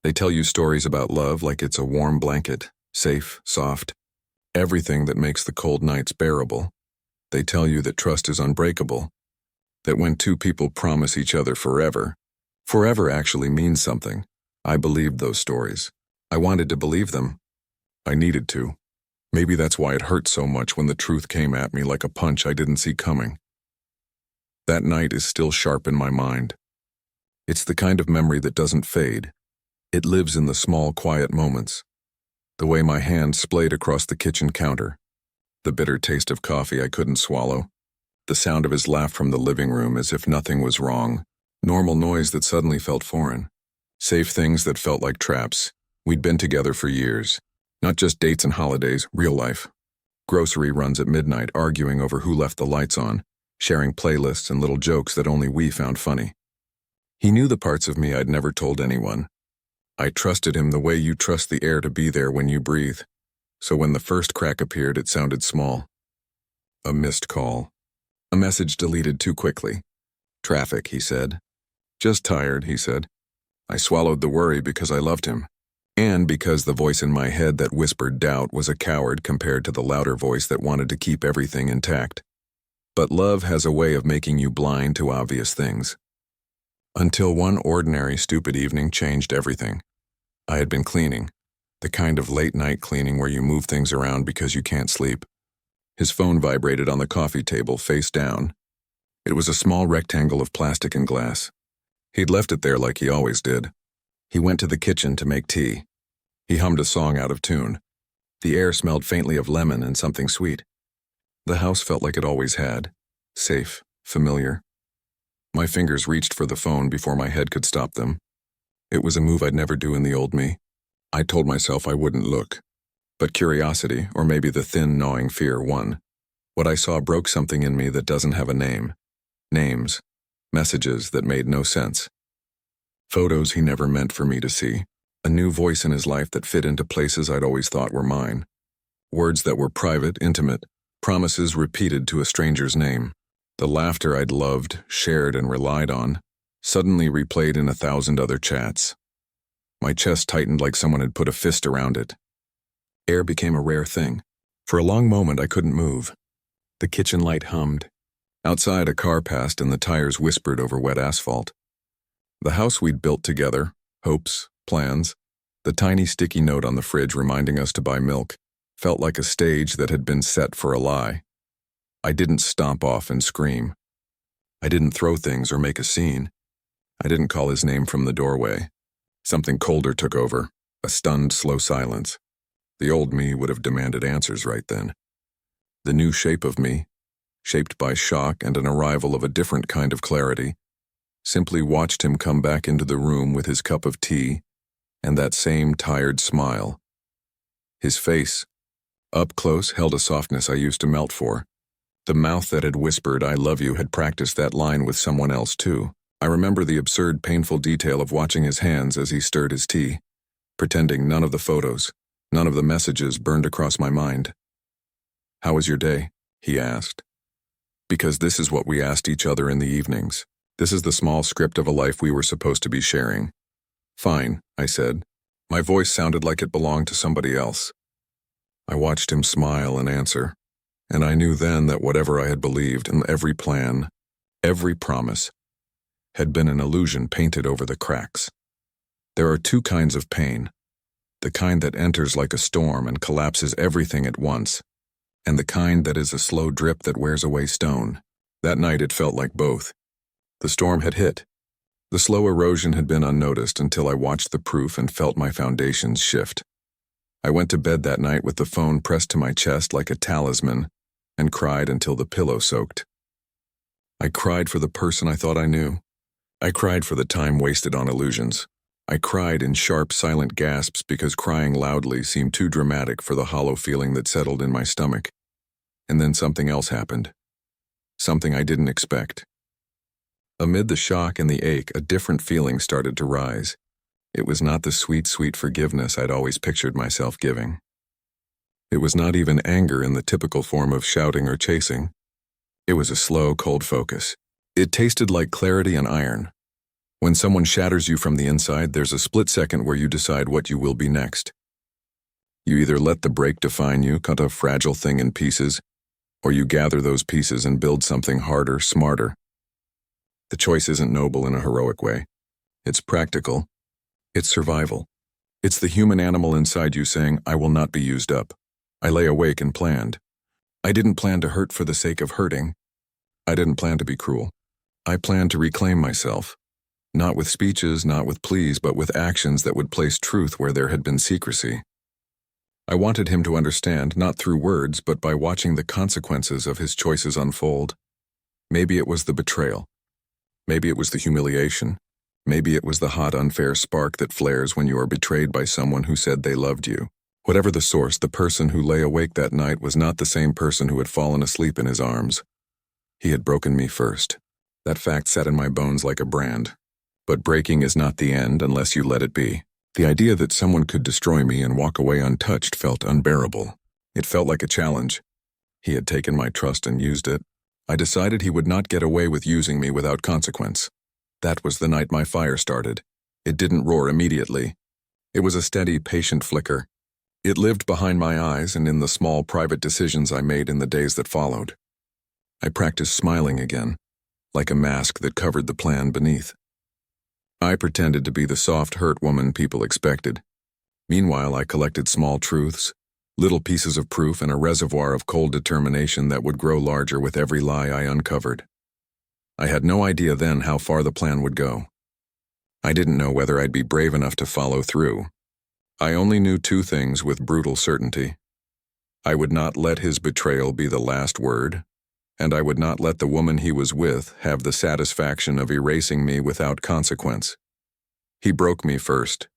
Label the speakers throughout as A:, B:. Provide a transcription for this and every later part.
A: They tell you stories about love like it's a warm blanket, safe, soft, everything that makes the cold nights bearable. They tell you that trust is unbreakable, that when two people promise each other forever, forever actually means something. I believed those stories. I wanted to believe them. I needed to. Maybe that's why it hurt so much when the truth came at me like a punch I didn't see coming. That night is still sharp in my mind. It's the kind of memory that doesn't fade. It lives in the small, quiet moments. The way my hand splayed across the kitchen counter, the bitter taste of coffee I couldn't swallow, the sound of his laugh from the living room as if nothing was wrong, normal noise that suddenly felt foreign, safe things that felt like traps. We'd been together for years, not just dates and holidays, real life. Grocery runs at midnight, arguing over who left the lights on, sharing playlists and little jokes that only we found funny. He knew the parts of me I'd never told anyone. I trusted him the way you trust the air to be there when you breathe. So when the first crack appeared, it sounded small. A missed call. A message deleted too quickly. Traffic, he said. Just tired, he said. I swallowed the worry because I loved him, and because the voice in my head that whispered doubt was a coward compared to the louder voice that wanted to keep everything intact. But love has a way of making you blind to obvious things. Until one ordinary, stupid evening changed everything. I had been cleaning, the kind of late-night cleaning where you move things around because you can't sleep. His phone vibrated on the coffee table, face down. It was a small rectangle of plastic and glass. He'd left it there like he always did. He went to the kitchen to make tea. He hummed a song out of tune. The air smelled faintly of lemon and something sweet. The house felt like it always had. Safe, familiar. My fingers reached for the phone before my head could stop them. It was a move I'd never do in the old me. I told myself I wouldn't look. But curiosity, or maybe the thin, gnawing fear, won. What I saw broke something in me that doesn't have a name. Names. Messages that made no sense. Photos he never meant for me to see. A new voice in his life that fit into places I'd always thought were mine. Words that were private, intimate. Promises repeated to a stranger's name. The laughter I'd loved, shared, and relied on, suddenly replayed in 1,000 other chats. My chest tightened like someone had put a fist around it. Air became a rare thing. For a long moment I couldn't move. The kitchen light hummed. Outside a car passed and the tires whispered over wet asphalt. The house we'd built together, hopes, plans, the tiny sticky note on the fridge reminding us to buy milk, felt like a stage that had been set for a lie. I didn't stomp off and scream. I didn't throw things or make a scene. I didn't call his name from the doorway. Something colder took over, a stunned, slow silence. The old me would have demanded answers right then. The new shape of me, shaped by shock and an arrival of a different kind of clarity, simply watched him come back into the room with his cup of tea and that same tired smile. His face, up close, held a softness I used to melt for. The mouth that had whispered, "I love you," had practiced that line with someone else too. I remember the absurd, painful detail of watching his hands as he stirred his tea, pretending none of the photos, none of the messages burned across my mind. "How was your day?" he asked. Because this is what we asked each other in the evenings. This is the small script of a life we were supposed to be sharing. "Fine," I said. My voice sounded like it belonged to somebody else. I watched him smile and answer, and I knew then that whatever I had believed in every plan, every promise, had been an illusion painted over the cracks. There are two kinds of pain. The kind that enters like a storm and collapses everything at once, and the kind that is a slow drip that wears away stone. That night it felt like both. The storm had hit. The slow erosion had been unnoticed until I watched the proof and felt my foundations shift. I went to bed that night with the phone pressed to my chest like a talisman and cried until the pillow soaked. I cried for the person I thought I knew. I cried for the time wasted on illusions. I cried in sharp, silent gasps because crying loudly seemed too dramatic for the hollow feeling that settled in my stomach. And then something else happened. Something I didn't expect. Amid the shock and the ache, a different feeling started to rise. It was not the sweet, sweet forgiveness I'd always pictured myself giving. It was not even anger in the typical form of shouting or chasing. It was a slow, cold focus. It tasted like clarity and iron. When someone shatters you from the inside, there's a split second where you decide what you will be next. You either let the break define you, cut a fragile thing in pieces, or you gather those pieces and build something harder, smarter. The choice isn't noble in a heroic way. It's practical. It's survival. It's the human animal inside you saying, I will not be used up. I lay awake and planned. I didn't plan to hurt for the sake of hurting. I didn't plan to be cruel. I planned to reclaim myself. Not with speeches, not with pleas, but with actions that would place truth where there had been secrecy. I wanted him to understand, not through words, but by watching the consequences of his choices unfold. Maybe it was the betrayal. Maybe it was the humiliation. Maybe it was the hot, unfair spark that flares when you are betrayed by someone who said they loved you. Whatever the source, the person who lay awake that night was not the same person who had fallen asleep in his arms. He had broken me first. That fact sat in my bones like a brand. But breaking is not the end unless you let it be. The idea that someone could destroy me and walk away untouched felt unbearable. It felt like a challenge. He had taken my trust and used it. I decided he would not get away with using me without consequence. That was the night my fire started. It didn't roar immediately. It was a steady, patient flicker. It lived behind my eyes and in the small, private decisions I made in the days that followed. I practiced smiling again, like a mask that covered the plan beneath. I pretended to be the soft, hurt woman people expected. Meanwhile, I collected small truths, little pieces of proof, and a reservoir of cold determination that would grow larger with every lie I uncovered. I had no idea then how far the plan would go. I didn't know whether I'd be brave enough to follow through. I only knew two things with brutal certainty. I would not let his betrayal be the last word, and I would not let the woman he was with have the satisfaction of erasing me without consequence. He broke me first.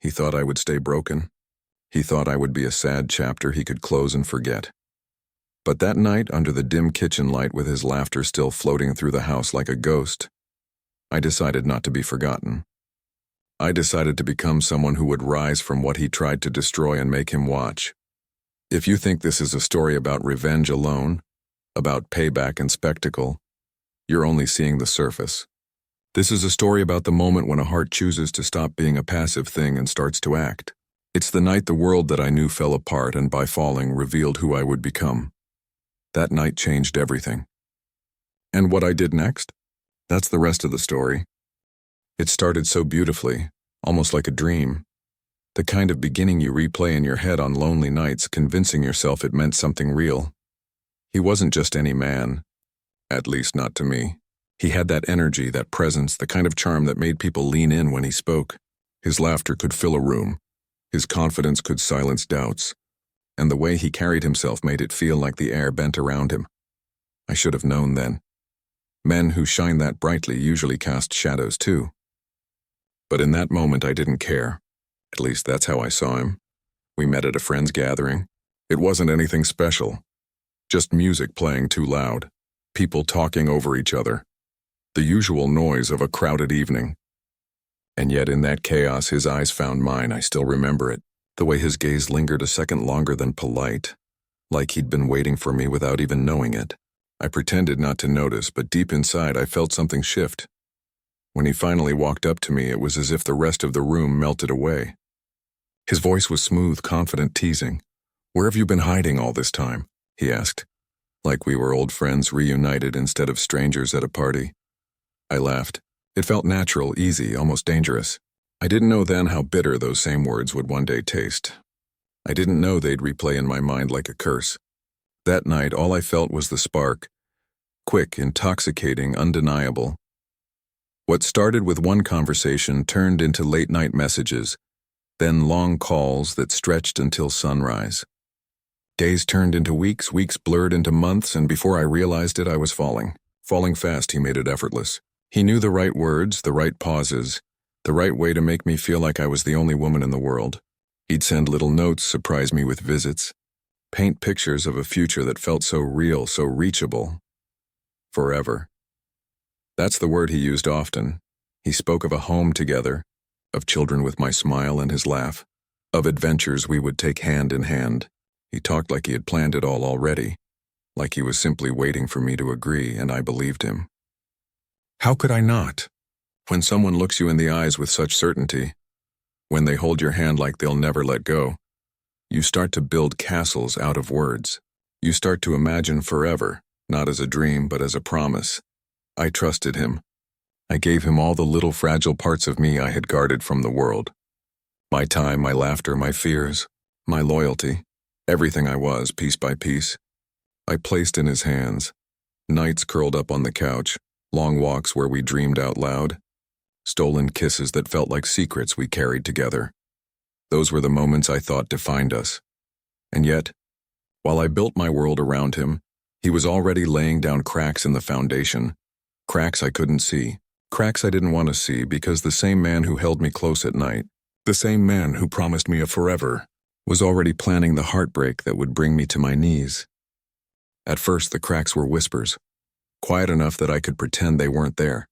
A: He thought I would stay broken. He thought I would be a sad chapter he could close and forget. But that night, under the dim kitchen light with his laughter still floating through the house like a ghost, I decided not to be forgotten. I decided to become someone who would rise from what he tried to destroy and make him watch. If you think this is a story about revenge alone, about payback and spectacle, you're only seeing the surface. This is a story about the moment when a heart chooses to stop being a passive thing and starts to act. It's the night the world that I knew fell apart and by falling revealed who I would become. That night changed everything. And what I did next? That's the rest of the story. It started so beautifully, almost like a dream. The kind of beginning you replay in your head on lonely nights, convincing yourself it meant something real. He wasn't just any man, at least not to me. He had that energy, that presence, the kind of charm that made people lean in when he spoke. His laughter could fill a room. His confidence could silence doubts. And the way he carried himself made it feel like the air bent around him. I should have known then. Men who shine that brightly usually cast shadows too. But in that moment I didn't care. At least that's how I saw him. We met at a friend's gathering. It wasn't anything special. Just music playing too loud. People talking over each other. The usual noise of a crowded evening. And yet in that chaos his eyes found mine. I still remember it. The way his gaze lingered a second longer than polite, like he'd been waiting for me without even knowing it. I pretended not to notice, but deep inside I felt something shift. When he finally walked up to me, it was as if the rest of the room melted away. His voice was smooth, confident, teasing. "Where have you been hiding all this time?" he asked, like we were old friends reunited instead of strangers at a party. I laughed. It felt natural, easy, almost dangerous. I didn't know then how bitter those same words would one day taste. I didn't know they'd replay in my mind like a curse. That night, all I felt was the spark. Quick, intoxicating, undeniable. What started with one conversation turned into late-night messages, then long calls that stretched until sunrise. Days turned into weeks, weeks blurred into months, and before I realized it, I was falling. Falling fast, he made it effortless. He knew the right words, the right pauses, the right way to make me feel like I was the only woman in the world. He'd send little notes, surprise me with visits, paint pictures of a future that felt so real, so reachable. Forever. That's the word he used often. He spoke of a home together, of children with my smile and his laugh, of adventures we would take hand in hand. He talked like he had planned it all already, like he was simply waiting for me to agree, and I believed him. How could I not? When someone looks you in the eyes with such certainty, when they hold your hand like they'll never let go, you start to build castles out of words. You start to imagine forever, not as a dream but as a promise. I trusted him. I gave him all the little fragile parts of me I had guarded from the world. My time, my laughter, my fears, my loyalty, everything I was, piece by piece. I placed in his hands. Nights curled up on the couch, long walks where we dreamed out loud, stolen kisses that felt like secrets we carried together. Those were the moments I thought defined us. And yet, while I built my world around him, he was already laying down cracks in the foundation. Cracks I couldn't see. Cracks I didn't want to see because the same man who held me close at night, the same man who promised me a forever, was already planning the heartbreak that would bring me to my knees. At first, the cracks were whispers, quiet enough that I could pretend they weren't there.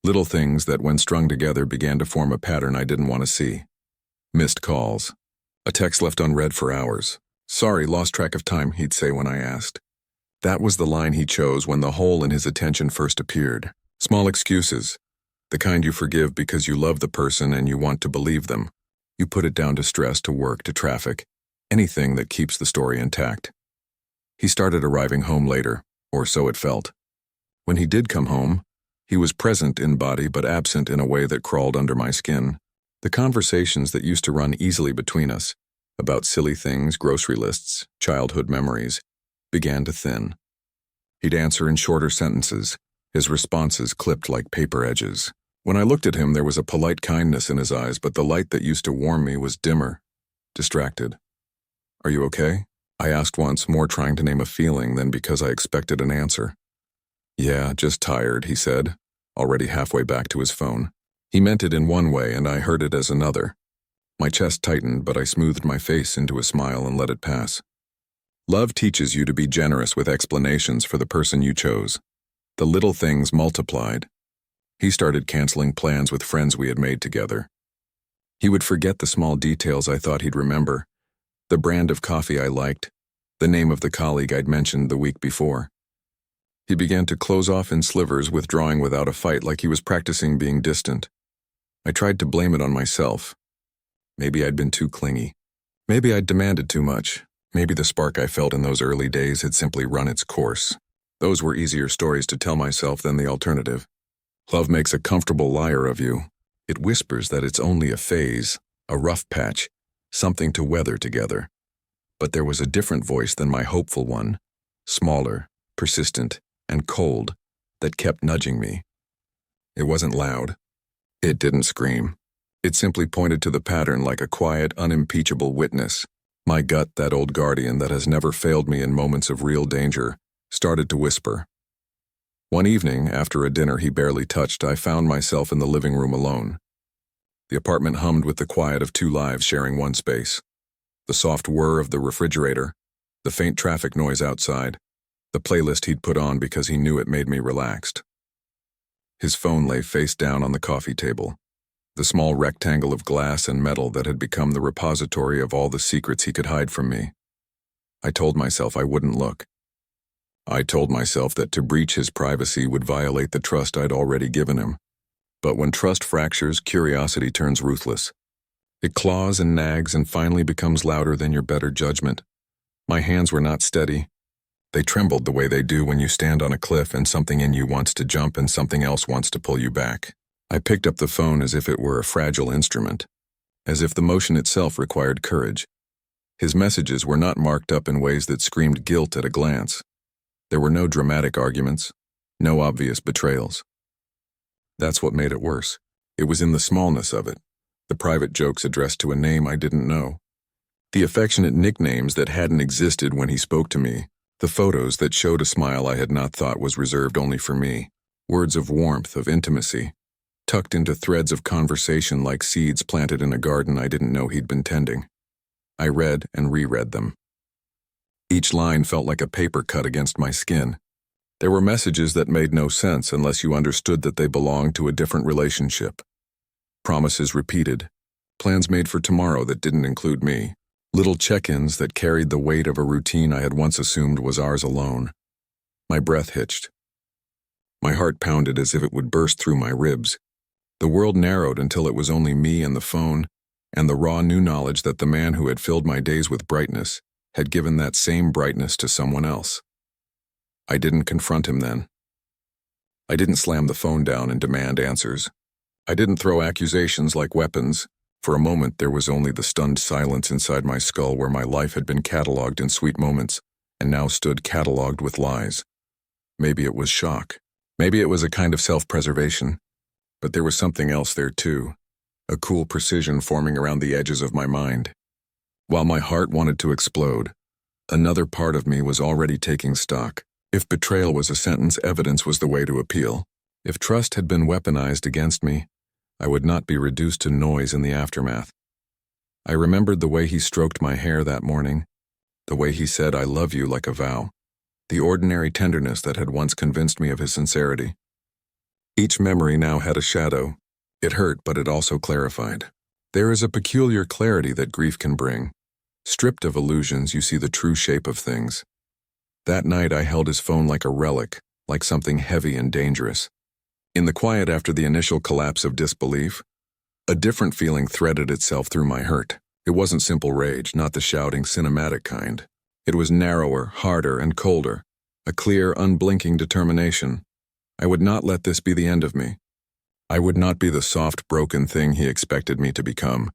A: Little things that, when strung together, began to form a pattern I didn't want to see. Missed calls. A text left unread for hours. "Sorry, lost track of time," he'd say when I asked. That was the line he chose when the hole in his attention first appeared. Small excuses. The kind you forgive because you love the person and you want to believe them. You put it down to stress, to work, to traffic. Anything that keeps the story intact. He started arriving home later, or so it felt. When he did come home, he was present in body but absent in a way that crawled under my skin. The conversations that used to run easily between us, about silly things, grocery lists, childhood memories, began to thin. He'd answer in shorter sentences, his responses clipped like paper edges. When I looked at him, there was a polite kindness in his eyes, but the light that used to warm me was dimmer, distracted. "Are you okay?" I asked once, more trying to name a feeling than because I expected an answer. "Yeah, just tired," he said, already halfway back to his phone. He meant it in one way, and I heard it as another. My chest tightened, but I smoothed my face into a smile and let it pass. Love teaches you to be generous with explanations for the person you chose. The little things multiplied. He started canceling plans with friends we had made together. He would forget the small details I thought he'd remember. The brand of coffee I liked, the name of the colleague I'd mentioned the week before. He began to close off in slivers, withdrawing without a fight, like he was practicing being distant. I tried to blame it on myself. Maybe I'd been too clingy. Maybe I'd demanded too much. Maybe the spark I felt in those early days had simply run its course. Those were easier stories to tell myself than the alternative. Love makes a comfortable liar of you. It whispers that it's only a phase, a rough patch, something to weather together. But there was a different voice than my hopeful one, smaller, persistent, and cold, that kept nudging me. It wasn't loud. It didn't scream. It simply pointed to the pattern like a quiet, unimpeachable witness. My gut, that old guardian that has never failed me in moments of real danger, started to whisper. One evening, after a dinner he barely touched, I found myself in the living room alone. The apartment hummed with the quiet of two lives sharing one space. The soft whir of the refrigerator, the faint traffic noise outside, the playlist he'd put on because he knew it made me relaxed. His phone lay face down on the coffee table, the small rectangle of glass and metal that had become the repository of all the secrets he could hide from me. I told myself I wouldn't look. I told myself that to breach his privacy would violate the trust I'd already given him. But when trust fractures, curiosity turns ruthless. It claws and nags and finally becomes louder than your better judgment. My hands were not steady. They trembled the way they do when you stand on a cliff and something in you wants to jump and something else wants to pull you back. I picked up the phone as if it were a fragile instrument, as if the motion itself required courage. His messages were not marked up in ways that screamed guilt at a glance. There were no dramatic arguments, no obvious betrayals. That's what made it worse. It was in the smallness of it, the private jokes addressed to a name I didn't know, the affectionate nicknames that hadn't existed when he spoke to me, the photos that showed a smile I had not thought was reserved only for me, words of warmth, of intimacy, tucked into threads of conversation like seeds planted in a garden I didn't know he'd been tending. I read and reread them. Each line felt like a paper cut against my skin. There were messages that made no sense unless you understood that they belonged to a different relationship. Promises repeated, plans made for tomorrow that didn't include me, little check-ins that carried the weight of a routine I had once assumed was ours alone. My breath hitched. My heart pounded as if it would burst through my ribs. The world narrowed until it was only me and the phone, and the raw new knowledge that the man who had filled my days with brightness had given that same brightness to someone else. I didn't confront him then. I didn't slam the phone down and demand answers. I didn't throw accusations like weapons. For a moment, there was only the stunned silence inside my skull where my life had been catalogued in sweet moments and now stood catalogued with lies. Maybe it was shock. Maybe it was a kind of self-preservation. But there was something else there too, a cool precision forming around the edges of my mind. While my heart wanted to explode, another part of me was already taking stock. If betrayal was a sentence, evidence was the way to appeal. If trust had been weaponized against me, I would not be reduced to noise in the aftermath. I remembered the way he stroked my hair that morning, the way he said "I love you" like a vow, the ordinary tenderness that had once convinced me of his sincerity. Each memory now had a shadow. It hurt, but it also clarified. There is a peculiar clarity that grief can bring. Stripped of illusions, you see the true shape of things. That night I held his phone like a relic, like something heavy and dangerous. In the quiet after the initial collapse of disbelief, a different feeling threaded itself through my hurt. It wasn't simple rage, not the shouting, cinematic kind. It was narrower, harder, and colder, a clear, unblinking determination. I would not let this be the end of me. I would not be the soft, broken thing he expected me to become.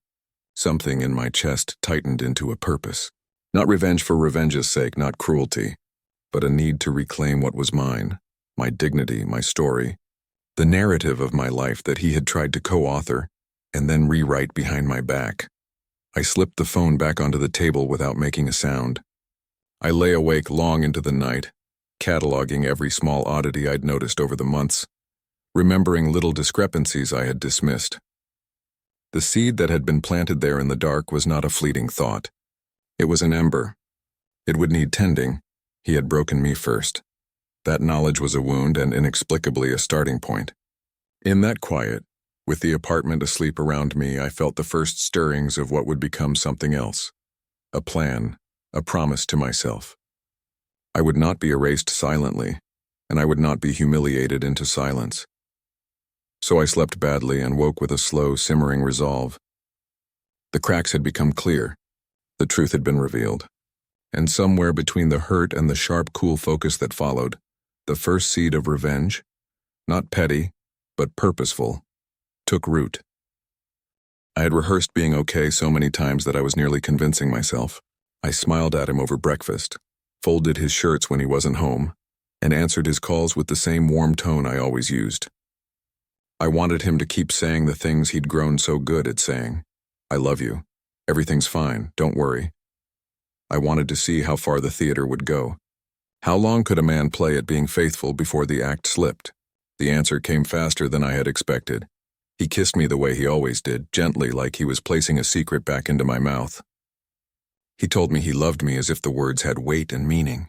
A: Something in my chest tightened into a purpose. Not revenge for revenge's sake, not cruelty, but a need to reclaim what was mine, my dignity, my story, the narrative of my life that he had tried to co-author and then rewrite behind my back. I slipped the phone back onto the table without making a sound. I lay awake long into the night, cataloging every small oddity I'd noticed over the months, remembering little discrepancies I had dismissed. The seed that had been planted there in the dark was not a fleeting thought. It was an ember. It would need tending. He had broken me first. That knowledge was a wound and inexplicably a starting point. In that quiet, with the apartment asleep around me, I felt the first stirrings of what would become something else. A plan, a promise to myself. I would not be erased silently, and I would not be humiliated into silence. So I slept badly and woke with a slow, simmering resolve. The cracks had become clear. The truth had been revealed. And somewhere between the hurt and the sharp, cool focus that followed, the first seed of revenge, not petty, but purposeful, took root. I had rehearsed being okay so many times that I was nearly convincing myself. I smiled at him over breakfast, folded his shirts when he wasn't home, and answered his calls with the same warm tone I always used. I wanted him to keep saying the things he'd grown so good at saying. I love you. Everything's fine. Don't worry. I wanted to see how far the theater would go. How long could a man play at being faithful before the act slipped? The answer came faster than I had expected. He kissed me the way he always did, gently, like he was placing a secret back into my mouth. He told me he loved me as if the words had weight and meaning.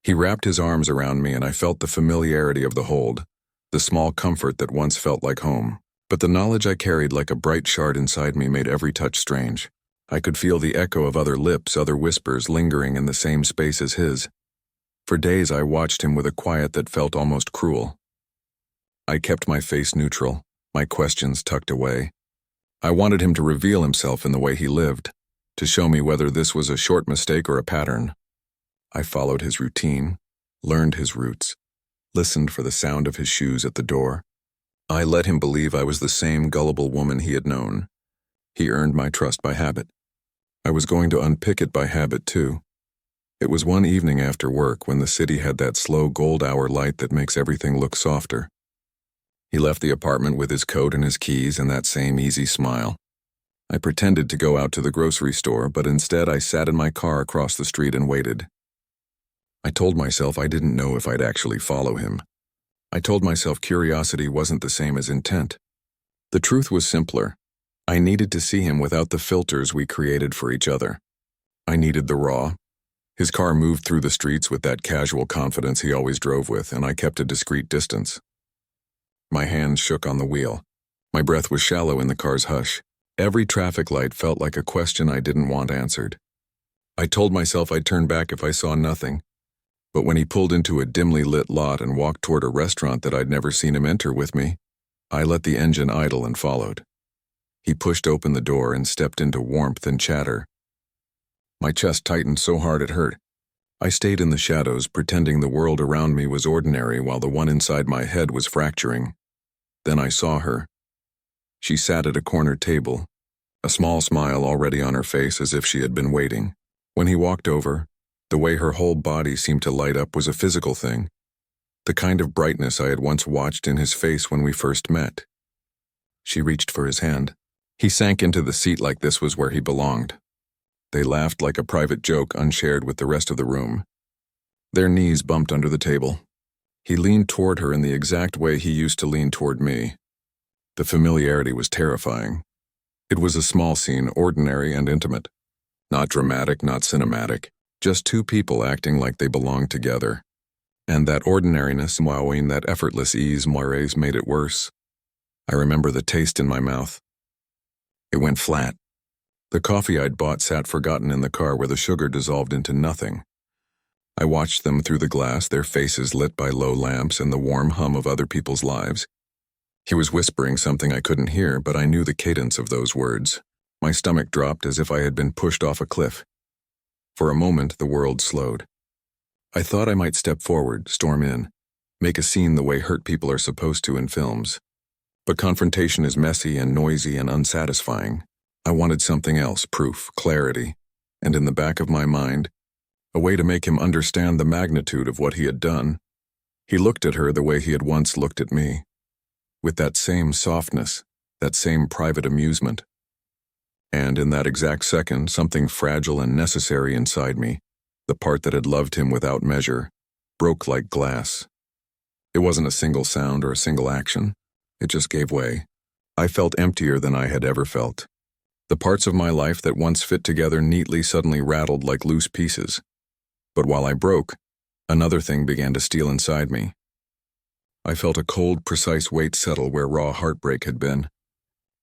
A: He wrapped his arms around me and I felt the familiarity of the hold, the small comfort that once felt like home. But the knowledge I carried like a bright shard inside me made every touch strange. I could feel the echo of other lips, other whispers lingering in the same space as his. For days I watched him with a quiet that felt almost cruel. I kept my face neutral, my questions tucked away. I wanted him to reveal himself in the way he lived, to show me whether this was a short mistake or a pattern. I followed his routine, learned his roots, listened for the sound of his shoes at the door. I let him believe I was the same gullible woman he had known. He earned my trust by habit. I was going to unpick it by habit too. It was one evening after work when the city had that slow gold hour light that makes everything look softer. He left the apartment with his coat and his keys and that same easy smile. I pretended to go out to the grocery store, but instead I sat in my car across the street and waited. I told myself I didn't know if I'd actually follow him. I told myself curiosity wasn't the same as intent. The truth was simpler. I needed to see him without the filters we created for each other. I needed the raw. His car moved through the streets with that casual confidence he always drove with, and I kept a discreet distance. My hands shook on the wheel. My breath was shallow in the car's hush. Every traffic light felt like a question I didn't want answered. I told myself I'd turn back if I saw nothing. But when he pulled into a dimly lit lot and walked toward a restaurant that I'd never seen him enter with me, I let the engine idle and followed. He pushed open the door and stepped into warmth and chatter. My chest tightened so hard it hurt. I stayed in the shadows, pretending the world around me was ordinary while the one inside my head was fracturing. Then I saw her. She sat at a corner table, a small smile already on her face as if she had been waiting. When he walked over, the way her whole body seemed to light up was a physical thing, the kind of brightness I had once watched in his face when we first met. She reached for his hand. He sank into the seat like this was where he belonged. They laughed like a private joke unshared with the rest of the room. Their knees bumped under the table. He leaned toward her in the exact way he used to lean toward me. The familiarity was terrifying. It was a small scene, ordinary and intimate. Not dramatic, not cinematic. Just two people acting like they belonged together. And that ordinariness, wowing, that effortless ease, moires, made it worse. I remember the taste in my mouth. It went flat. The coffee I'd bought sat forgotten in the car where the sugar dissolved into nothing. I watched them through the glass, their faces lit by low lamps and the warm hum of other people's lives. He was whispering something I couldn't hear, but I knew the cadence of those words. My stomach dropped as if I had been pushed off a cliff. For a moment, the world slowed. I thought I might step forward, storm in, make a scene the way hurt people are supposed to in films. But confrontation is messy and noisy and unsatisfying. I wanted something else, proof, clarity, and in the back of my mind, a way to make him understand the magnitude of what he had done. He looked at her the way he had once looked at me, with that same softness, that same private amusement. And in that exact second, something fragile and necessary inside me, the part that had loved him without measure, broke like glass. It wasn't a single sound or a single action. It just gave way. I felt emptier than I had ever felt. The parts of my life that once fit together neatly suddenly rattled like loose pieces. But while I broke, another thing began to steal inside me. I felt a cold, precise weight settle where raw heartbreak had been.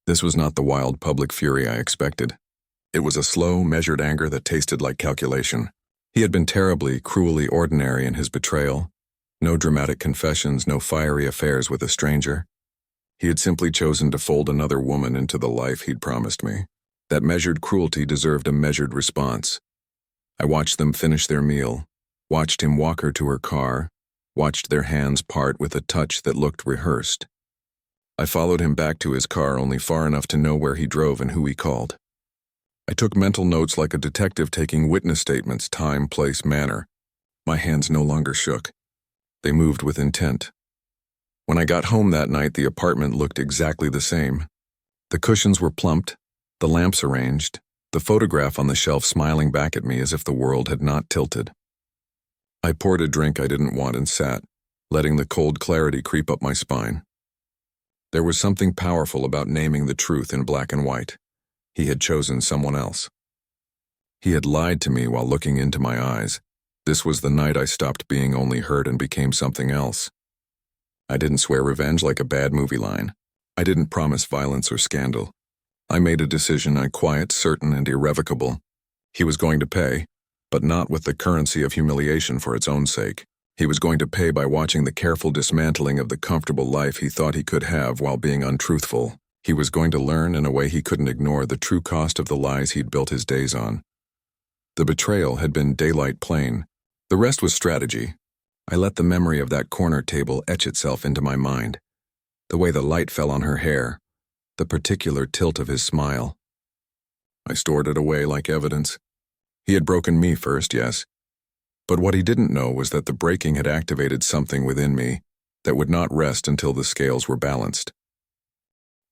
A: This was not the wild public fury I expected. It was a slow, measured anger that tasted like calculation. He had been terribly, cruelly ordinary in his betrayal. No dramatic confessions, no fiery affairs with a stranger. He had simply chosen to fold another woman into the life he'd promised me. That measured cruelty deserved a measured response. I watched them finish their meal, watched him walk her to her car, watched their hands part with a touch that looked rehearsed. I followed him back to his car only far enough to know where he drove and who he called. I took mental notes like a detective taking witness statements, time, place, manner. My hands no longer shook. They moved with intent. When I got home that night, the apartment looked exactly the same. The cushions were plumped, the lamps arranged, the photograph on the shelf smiling back at me as if the world had not tilted. I poured a drink I didn't want and sat, letting the cold clarity creep up my spine. There was something powerful about naming the truth in black and white. He had chosen someone else. He had lied to me while looking into my eyes. This was the night I stopped being only hurt and became something else. I didn't swear revenge like a bad movie line. I didn't promise violence or scandal. I made a decision, quiet, certain, and irrevocable. He was going to pay, but not with the currency of humiliation for its own sake. He was going to pay by watching the careful dismantling of the comfortable life he thought he could have while being untruthful. He was going to learn in a way he couldn't ignore the true cost of the lies he'd built his days on. The betrayal had been daylight plain. The rest was strategy. I let the memory of that corner table etch itself into my mind. The way the light fell on her hair, the particular tilt of his smile. I stored it away like evidence. He had broken me first, yes. But what he didn't know was that the breaking had activated something within me that would not rest until the scales were balanced.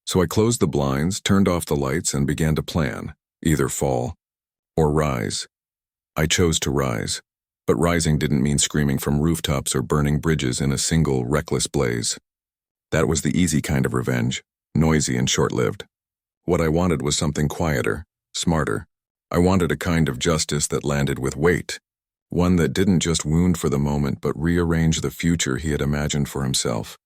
A: So I closed the blinds, turned off the lights, and began to plan, either fall or rise. I chose to rise, but rising didn't mean screaming from rooftops or burning bridges in a single, reckless blaze. That was the easy kind of revenge, noisy and short-lived. What I wanted was something quieter, smarter. I wanted a kind of justice that landed with weight, one that didn't just wound for the moment but rearrange the future he had imagined for himself.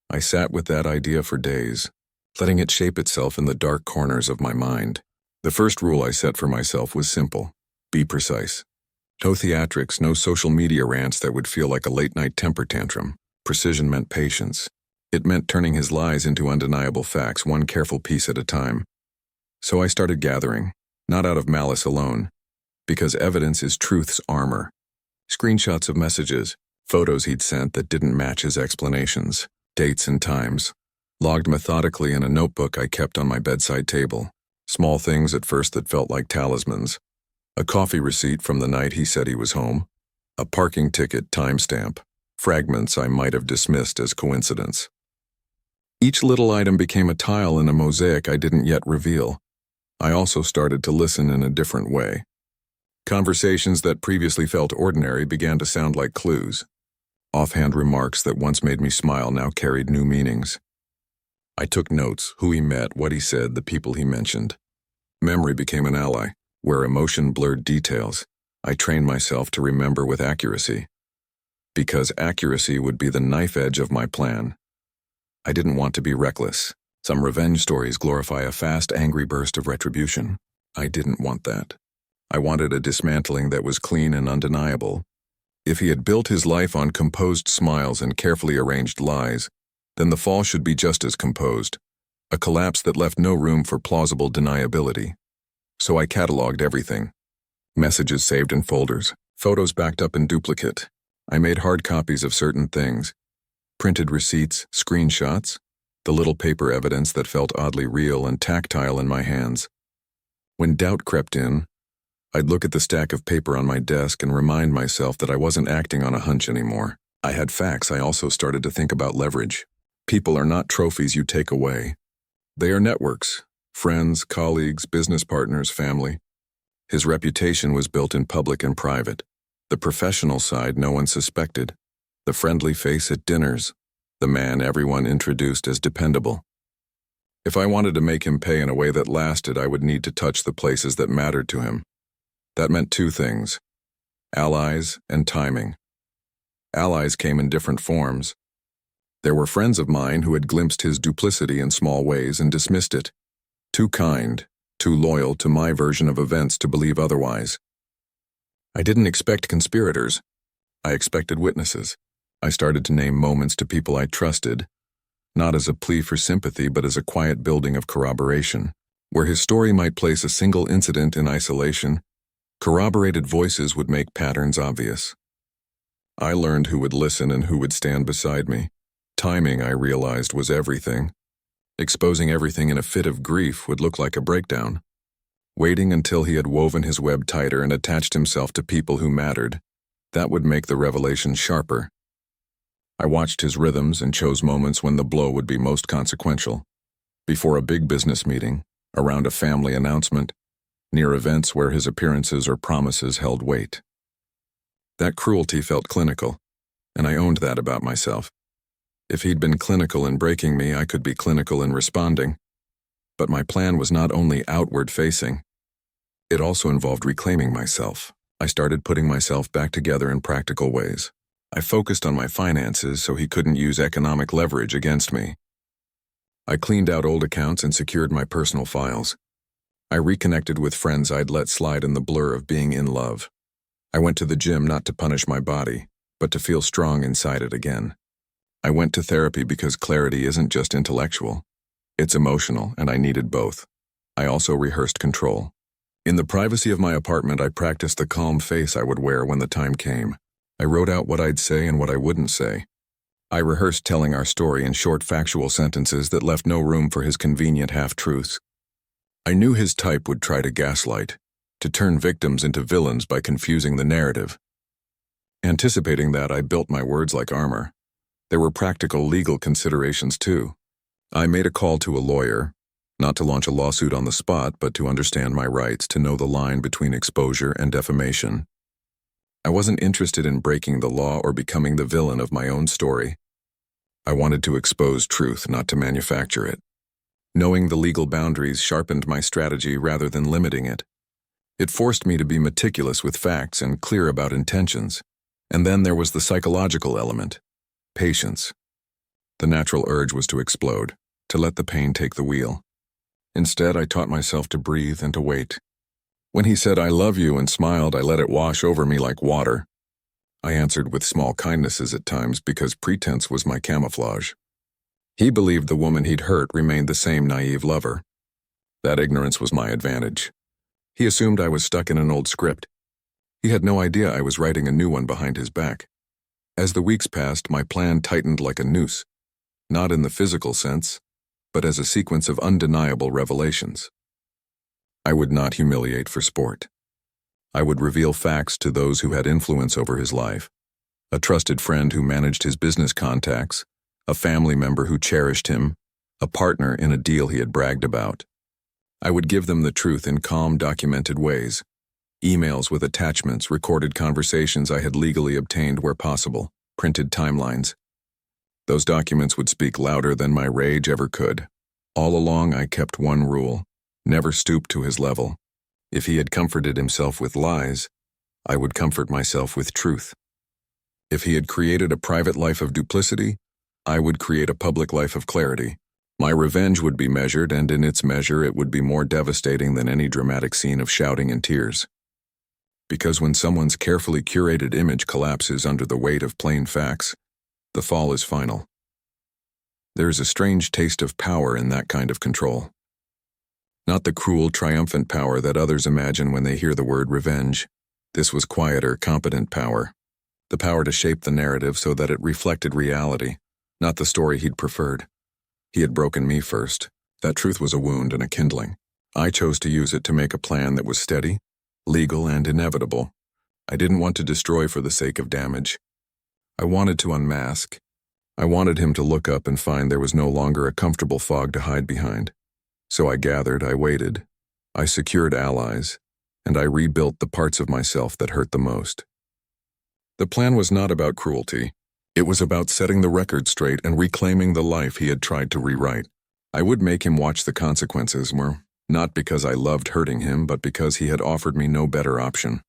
A: I sat with that idea for days, letting it shape itself in the dark corners of my mind. The first rule I set for myself was simple: be precise. No theatrics, no social media rants that would feel like a late-night temper tantrum. Precision meant patience. It meant turning his lies into undeniable facts, one careful piece at a time. So I started gathering, not out of malice alone, because evidence is truth's armor. Screenshots of messages, photos he'd sent that didn't match his explanations, dates and times, logged methodically in a notebook I kept on my bedside table. Small things at first that felt like talismans. A coffee receipt from the night he said he was home, a parking ticket timestamp, fragments I might have dismissed as coincidence. Each little item became a tile in a mosaic I didn't yet reveal. I also started to listen in a different way. Conversations that previously felt ordinary began to sound like clues. Offhand remarks that once made me smile now carried new meanings. I took notes, who he met, what he said, the people he mentioned. Memory became an ally. Where emotion blurred details, I trained myself to remember with accuracy. Because accuracy would be the knife edge of my plan. I didn't want to be reckless. Some revenge stories glorify a fast, angry burst of retribution. I didn't want that. I wanted a dismantling that was clean and undeniable. If he had built his life on composed smiles and carefully arranged lies, then the fall should be just as composed, a collapse that left no room for plausible deniability. So I cataloged everything. Messages saved in folders, photos backed up in duplicate. I made hard copies of certain things. Printed receipts, screenshots, the little paper evidence that felt oddly real and tactile in my hands. When doubt crept in, I'd look at the stack of paper on my desk and remind myself that I wasn't acting on a hunch anymore. I had facts. I also started to think about leverage. People are not trophies you take away. They are networks. Friends, colleagues, business partners, family. His reputation was built in public and private. The professional side no one suspected. The friendly face at dinners. The man everyone introduced as dependable. If I wanted to make him pay in a way that lasted, I would need to touch the places that mattered to him. That meant two things: allies and timing. Allies came in different forms. There were friends of mine who had glimpsed his duplicity in small ways and dismissed it. Too kind, too loyal to my version of events to believe otherwise. I didn't expect conspirators. I expected witnesses. I started to name moments to people I trusted, not as a plea for sympathy but as a quiet building of corroboration. Where his story might place a single incident in isolation, corroborated voices would make patterns obvious. I learned who would listen and who would stand beside me. Timing, I realized, was everything. Exposing everything in a fit of grief would look like a breakdown. Waiting until he had woven his web tighter and attached himself to people who mattered, that would make the revelation sharper. I watched his rhythms and chose moments when the blow would be most consequential. Before a big business meeting, around a family announcement, near events where his appearances or promises held weight. That cruelty felt clinical, and I owned that about myself. If he'd been clinical in breaking me, I could be clinical in responding. But my plan was not only outward-facing. It also involved reclaiming myself. I started putting myself back together in practical ways. I focused on my finances so he couldn't use economic leverage against me. I cleaned out old accounts and secured my personal files. I reconnected with friends I'd let slide in the blur of being in love. I went to the gym not to punish my body, but to feel strong inside it again. I went to therapy because clarity isn't just intellectual. It's emotional, and I needed both. I also rehearsed control. In the privacy of my apartment, I practiced the calm face I would wear when the time came. I wrote out what I'd say and what I wouldn't say. I rehearsed telling our story in short factual sentences that left no room for his convenient half-truths. I knew his type would try to gaslight, to turn victims into villains by confusing the narrative. Anticipating that, I built my words like armor. There were practical legal considerations too. I made a call to a lawyer, not to launch a lawsuit on the spot, but to understand my rights, to know the line between exposure and defamation. I wasn't interested in breaking the law or becoming the villain of my own story. I wanted to expose truth, not to manufacture it. Knowing the legal boundaries sharpened my strategy rather than limiting it. It forced me to be meticulous with facts and clear about intentions. And then there was the psychological element. Patience. The natural urge was to explode, to let the pain take the wheel. Instead, I taught myself to breathe and to wait. When he said, "I love you," and smiled, I let it wash over me like water. I answered with small kindnesses at times because pretense was my camouflage. He believed the woman he'd hurt remained the same naive lover. That ignorance was my advantage. He assumed I was stuck in an old script. He had no idea I was writing a new one behind his back. As the weeks passed, my plan tightened like a noose, not in the physical sense, but as a sequence of undeniable revelations. I would not humiliate for sport. I would reveal facts to those who had influence over his life, a trusted friend who managed his business contacts, a family member who cherished him, a partner in a deal he had bragged about. I would give them the truth in calm, documented ways, emails with attachments, recorded conversations I had legally obtained where possible, printed timelines. Those documents would speak louder than my rage ever could. All along I kept one rule: never stoop to his level. If he had comforted himself with lies, I would comfort myself with truth. If he had created a private life of duplicity, I would create a public life of clarity. My revenge would be measured, and in its measure it would be more devastating than any dramatic scene of shouting and tears. Because when someone's carefully curated image collapses under the weight of plain facts, the fall is final. There is a strange taste of power in that kind of control. Not the cruel, triumphant power that others imagine when they hear the word revenge. This was quieter, competent power. The power to shape the narrative so that it reflected reality, not the story he'd preferred. He had broken me first. That truth was a wound and a kindling. I chose to use it to make a plan that was steady, legal, and inevitable. I didn't want to destroy for the sake of damage. I wanted to unmask. I wanted him to look up and find there was no longer a comfortable fog to hide behind. So I gathered, I waited, I secured allies, and I rebuilt the parts of myself that hurt the most. The plan was not about cruelty. It was about setting the record straight and reclaiming the life he had tried to rewrite. I would make him watch the consequences, not because I loved hurting him, but because he had offered me no better option.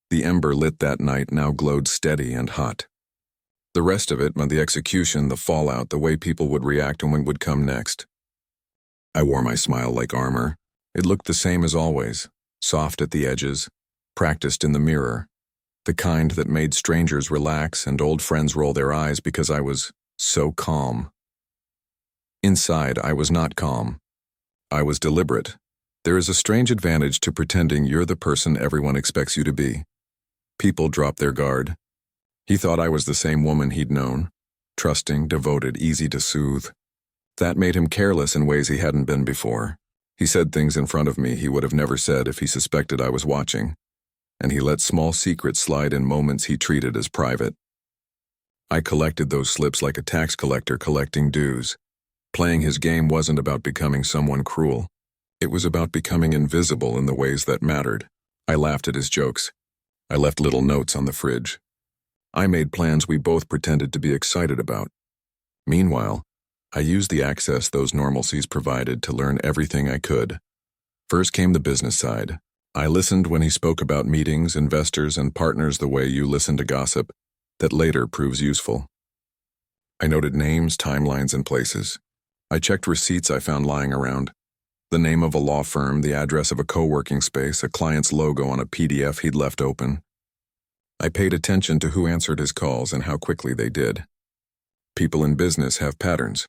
A: The ember lit that night now glowed steady and hot. The rest of it, the execution, the fallout, the way people would react and what would come next. I wore my smile like armor. It looked the same as always, soft at the edges, practiced in the mirror, the kind that made strangers relax and old friends roll their eyes because I was so calm. Inside, I was not calm. I was deliberate. There is a strange advantage to pretending you're the person everyone expects you to be. People drop their guard. He thought I was the same woman he'd known, trusting, devoted, easy to soothe. That made him careless in ways he hadn't been before. He said things in front of me he would have never said if he suspected I was watching, and he let small secrets slide in moments he treated as private. I collected those slips like a tax collector collecting dues. Playing his game wasn't about becoming someone cruel. It was about becoming invisible in the ways that mattered. I laughed at his jokes. I left little notes on the fridge. I made plans we both pretended to be excited about. Meanwhile, I used the access those normalcies provided to learn everything I could. First came the business side. I listened when he spoke about meetings, investors, and partners the way you listen to gossip that later proves useful. I noted names, timelines, and places. I checked receipts I found lying around. The name of a law firm, the address of a co-working space, a client's logo on a PDF he'd left open. I paid attention to who answered his calls and how quickly they did. People in business have patterns.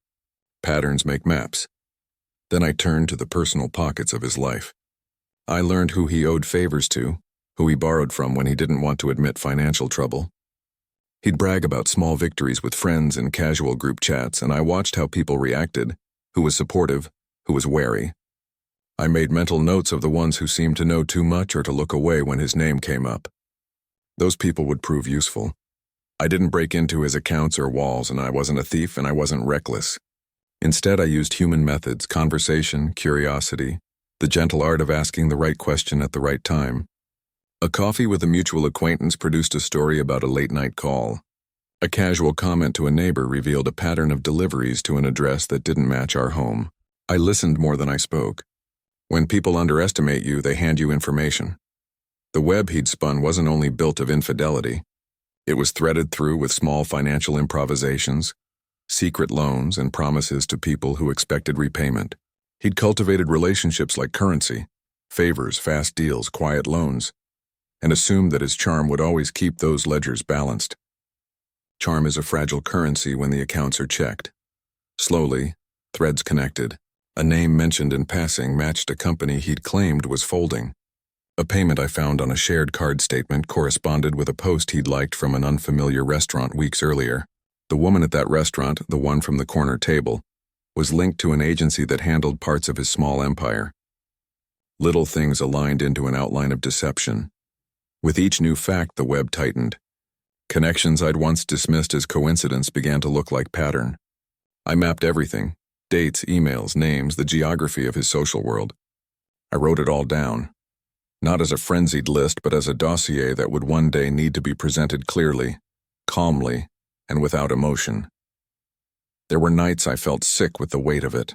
A: Patterns make maps. Then I turned to the personal pockets of his life. I learned who he owed favors to, who he borrowed from when he didn't want to admit financial trouble. He'd brag about small victories with friends in casual group chats, and I watched how people reacted, who was supportive, who was wary. I made mental notes of the ones who seemed to know too much or to look away when his name came up. Those people would prove useful. I didn't break into his accounts or walls, and I wasn't a thief and I wasn't reckless. Instead, I used human methods, conversation, curiosity, the gentle art of asking the right question at the right time. A coffee with a mutual acquaintance produced a story about a late-night call. A casual comment to a neighbor revealed a pattern of deliveries to an address that didn't match our home. I listened more than I spoke. When people underestimate you, they hand you information. The web he'd spun wasn't only built of infidelity. It was threaded through with small financial improvisations, secret loans, and promises to people who expected repayment. He'd cultivated relationships like currency, favors, fast deals, quiet loans, and assumed that his charm would always keep those ledgers balanced. Charm is a fragile currency when the accounts are checked. Slowly, threads connected. A name mentioned in passing matched a company he'd claimed was folding. A payment I found on a shared card statement corresponded with a post he'd liked from an unfamiliar restaurant weeks earlier. The woman at that restaurant, the one from the corner table, was linked to an agency that handled parts of his small empire. Little things aligned into an outline of deception. With each new fact, the web tightened. Connections I'd once dismissed as coincidence began to look like pattern. I mapped everything: dates, emails, names, the geography of his social world. I wrote it all down, not as a frenzied list, but as a dossier that would one day need to be presented clearly, calmly, and without emotion. There were nights I felt sick with the weight of it.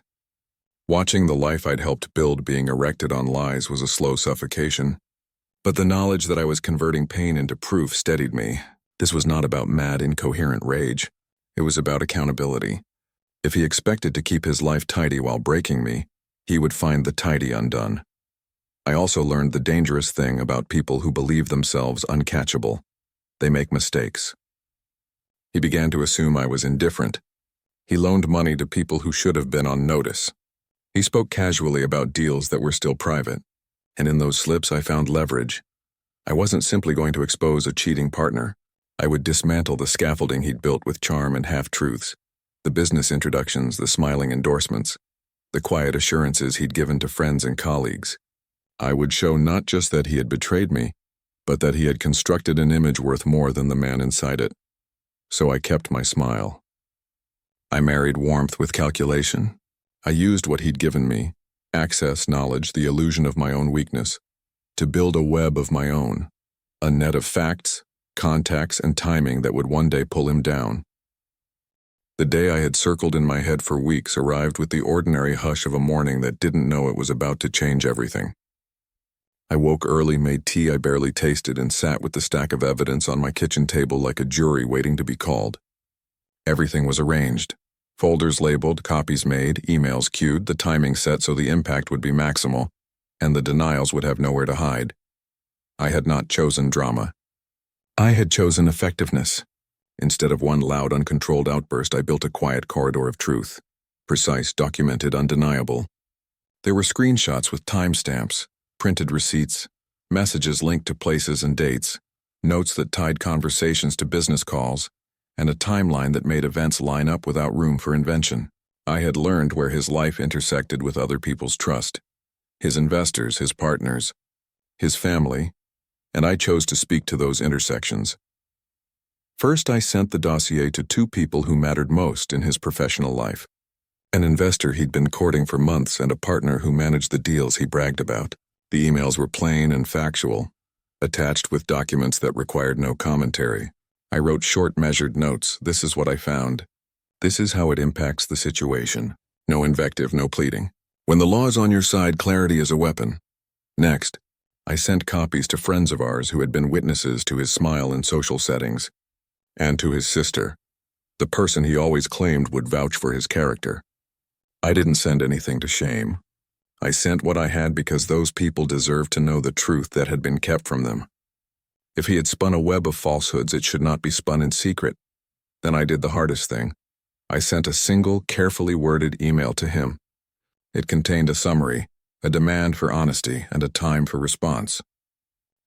A: Watching the life I'd helped build being erected on lies was a slow suffocation, but the knowledge that I was converting pain into proof steadied me. This was not about mad, incoherent rage. It was about accountability. If he expected to keep his life tidy while breaking me, he would find the tidy undone. I also learned the dangerous thing about people who believe themselves uncatchable. They make mistakes. He began to assume I was indifferent. He loaned money to people who should have been on notice. He spoke casually about deals that were still private, and in those slips I found leverage. I wasn't simply going to expose a cheating partner. I would dismantle the scaffolding he'd built with charm and half-truths, the business introductions, the smiling endorsements, the quiet assurances he'd given to friends and colleagues. I would show not just that he had betrayed me, but that he had constructed an image worth more than the man inside it. So I kept my smile. I married warmth with calculation. I used what he'd given me, access, knowledge, the illusion of my own weakness, to build a web of my own, a net of facts, contacts, and timing that would one day pull him down. The day I had circled in my head for weeks arrived with the ordinary hush of a morning that didn't know it was about to change everything. I woke early, made tea I barely tasted, and sat with the stack of evidence on my kitchen table like a jury waiting to be called. Everything was arranged. Folders labeled, copies made, emails queued, the timing set so the impact would be maximal, and the denials would have nowhere to hide. I had not chosen drama. I had chosen effectiveness. Instead of one loud, uncontrolled outburst, I built a quiet corridor of truth. Precise, documented, undeniable. There were screenshots with timestamps, printed receipts, messages linked to places and dates, notes that tied conversations to business calls, and a timeline that made events line up without room for invention. I had learned where his life intersected with other people's trust, his investors, his partners, his family, and I chose to speak to those intersections. First, I sent the dossier to two people who mattered most in his professional life: an investor he'd been courting for months and a partner who managed the deals he bragged about. The emails were plain and factual, attached with documents that required no commentary. I wrote short, measured notes. This is what I found. This is how it impacts the situation. No invective, no pleading. When the law is on your side, clarity is a weapon. Next, I sent copies to friends of ours who had been witnesses to his smile in social settings, and to his sister, the person he always claimed would vouch for his character. I didn't send anything to shame. I sent what I had because those people deserved to know the truth that had been kept from them. If he had spun a web of falsehoods, it should not be spun in secret. Then I did the hardest thing. I sent a single, carefully worded email to him. It contained a summary, a demand for honesty, and a time for response.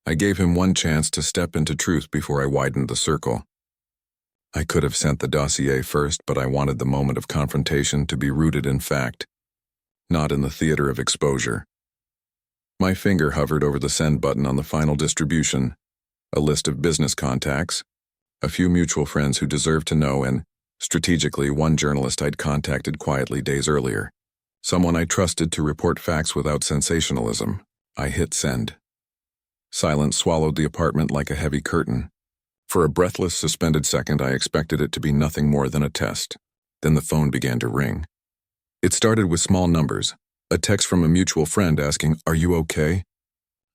A: I gave him one chance to step into truth before I widened the circle. I could have sent the dossier first, but I wanted the moment of confrontation to be rooted in fact, not in the theater of exposure. My finger hovered over the send button on the final distribution, a list of business contacts, a few mutual friends who deserved to know, and, strategically, one journalist I'd contacted quietly days earlier. Someone I trusted to report facts without sensationalism. I hit send. Silence swallowed the apartment like a heavy curtain. For a breathless, suspended second, I expected it to be nothing more than a test. Then the phone began to ring. It started with small numbers, a text from a mutual friend asking, "Are you okay?"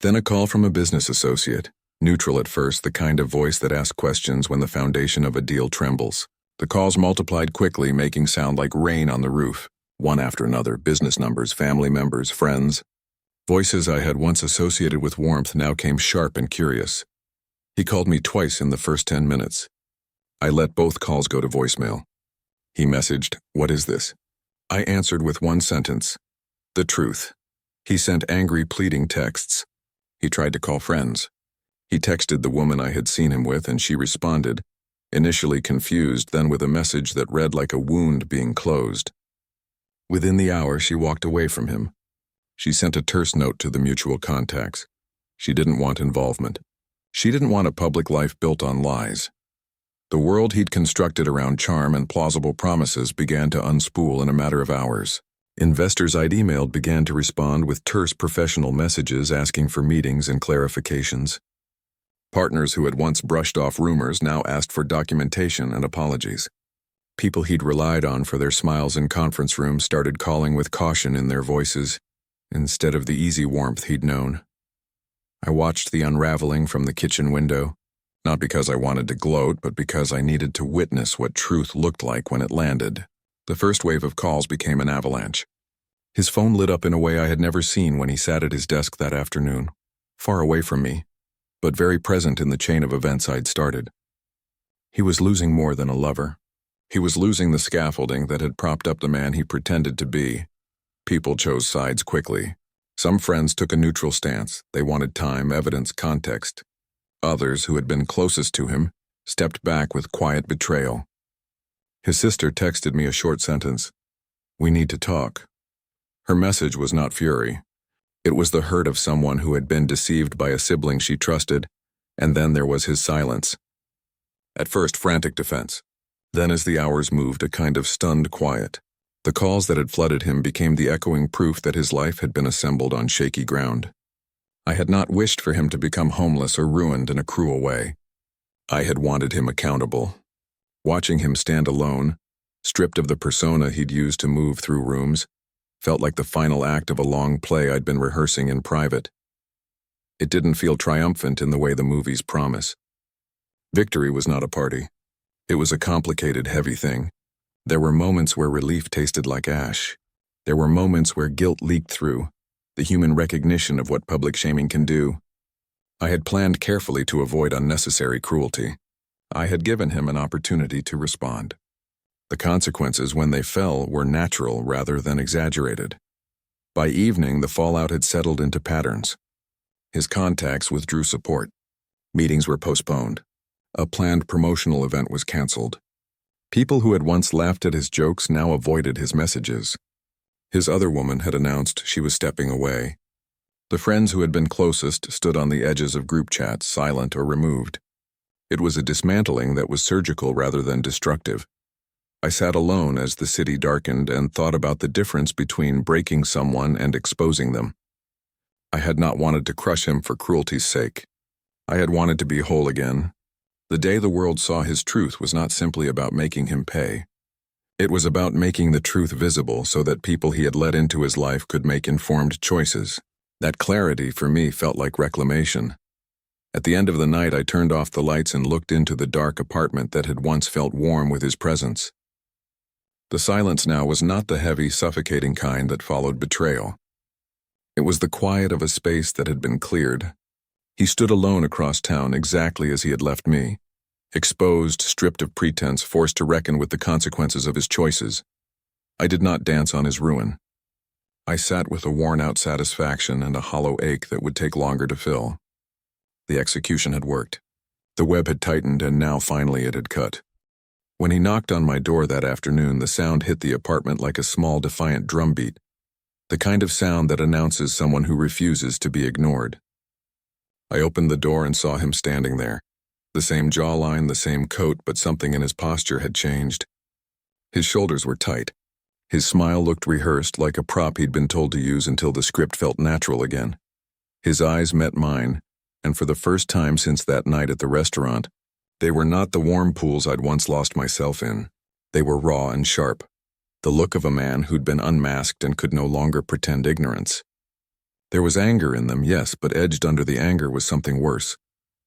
A: Then a call from a business associate, neutral at first, the kind of voice that asks questions when the foundation of a deal trembles. The calls multiplied quickly, making sound like rain on the roof, one after another: business numbers, family members, friends. Voices I had once associated with warmth now came sharp and curious. He called me twice in the first 10 minutes. I let both calls go to voicemail. He messaged, "What is this?" I answered with one sentence, "The truth." He sent angry, pleading texts. He tried to call friends. He texted the woman I had seen him with, and she responded, initially confused, then with a message that read like a wound being closed. Within the hour, she walked away from him. She sent a terse note to the mutual contacts. She didn't want involvement. She didn't want a public life built on lies. The world he'd constructed around charm and plausible promises began to unspool in a matter of hours. Investors I'd emailed began to respond with terse professional messages asking for meetings and clarifications. Partners who had once brushed off rumors now asked for documentation and apologies. People he'd relied on for their smiles in conference rooms started calling with caution in their voices, instead of the easy warmth he'd known. I watched the unraveling from the kitchen window, not because I wanted to gloat, but because I needed to witness what truth looked like when it landed. The first wave of calls became an avalanche. His phone lit up in a way I had never seen when he sat at his desk that afternoon, far away from me, but very present in the chain of events I'd started. He was losing more than a lover. He was losing the scaffolding that had propped up the man he pretended to be. People chose sides quickly. Some friends took a neutral stance. They wanted time, evidence, context. Others, who had been closest to him, stepped back with quiet betrayal. His sister texted me a short sentence, "We need to talk." Her message was not fury. It was the hurt of someone who had been deceived by a sibling she trusted, and then there was his silence. At first, frantic defense. Then, as the hours moved, a kind of stunned quiet. The calls that had flooded him became the echoing proof that his life had been assembled on shaky ground. I had not wished for him to become homeless or ruined in a cruel way. I had wanted him accountable. Watching him stand alone, stripped of the persona he'd used to move through rooms, felt like the final act of a long play I'd been rehearsing in private. It didn't feel triumphant in the way the movies promise. Victory was not a party. It was a complicated, heavy thing. There were moments where relief tasted like ash. There were moments where guilt leaked through, the human recognition of what public shaming can do. I had planned carefully to avoid unnecessary cruelty. I had given him an opportunity to respond. The consequences, when they fell, were natural rather than exaggerated. By evening, the fallout had settled into patterns. His contacts withdrew support. Meetings were postponed. A planned promotional event was canceled. People who had once laughed at his jokes now avoided his messages. His other woman had announced she was stepping away. The friends who had been closest stood on the edges of group chats, silent or removed. It was a dismantling that was surgical rather than destructive. I sat alone as the city darkened and thought about the difference between breaking someone and exposing them. I had not wanted to crush him for cruelty's sake. I had wanted to be whole again. The day the world saw his truth was not simply about making him pay. It was about making the truth visible so that people he had let into his life could make informed choices. That clarity, for me, felt like reclamation. At the end of the night, I turned off the lights and looked into the dark apartment that had once felt warm with his presence. The silence now was not the heavy, suffocating kind that followed betrayal. It was the quiet of a space that had been cleared. He stood alone across town exactly as he had left me, exposed, stripped of pretense, forced to reckon with the consequences of his choices. I did not dance on his ruin. I sat with a worn-out satisfaction and a hollow ache that would take longer to fill. The execution had worked. The web had tightened, and now finally it had cut. When he knocked on my door that afternoon, the sound hit the apartment like a small, defiant drumbeat, the kind of sound that announces someone who refuses to be ignored. I opened the door and saw him standing there. The same jawline, the same coat, but something in his posture had changed. His shoulders were tight. His smile looked rehearsed, like a prop he'd been told to use until the script felt natural again. His eyes met mine, and for the first time since that night at the restaurant, they were not the warm pools I'd once lost myself in. They were raw and sharp, the look of a man who'd been unmasked and could no longer pretend ignorance. There was anger in them, yes, but edged under the anger was something worse.